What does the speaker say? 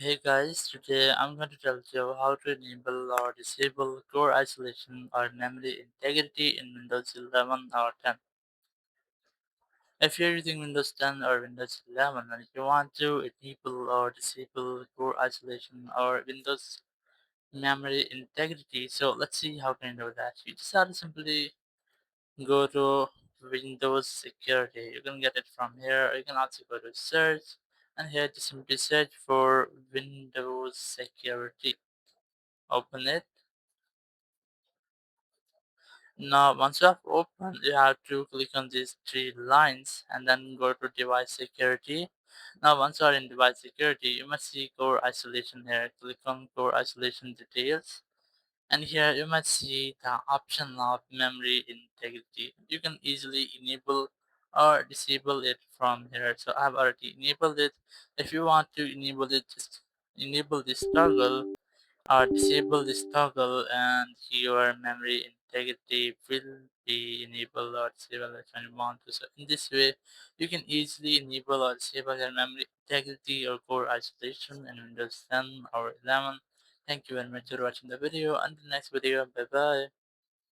Hey guys, today I'm going to tell you how to enable or disable core isolation or memory integrity in Windows 11 or 10. If you're using Windows 10 or Windows 11 and if you want to enable or disable core isolation or Windows memory integrity, so let's see how can you do that. You just have to simply go to Windows security. You can get it from here. You can also go to search and here just simply search for Windows security. Open it. Now once you have opened, you have to click on these three lines and then go to device security. Now once you are in device security, you must see core isolation here. Click on core isolation details, and here you might see the option of memory integrity. You can easily enable or disable it from here. So I've already enabled it. If you want to enable it, just enable this toggle or disable this toggle and your memory integrity will be enabled or disabled if you want to. So in this way, you can easily enable or disable your memory integrity or core isolation in Windows 10 or 11. Thank you very much for watching the video. Until next video, bye bye.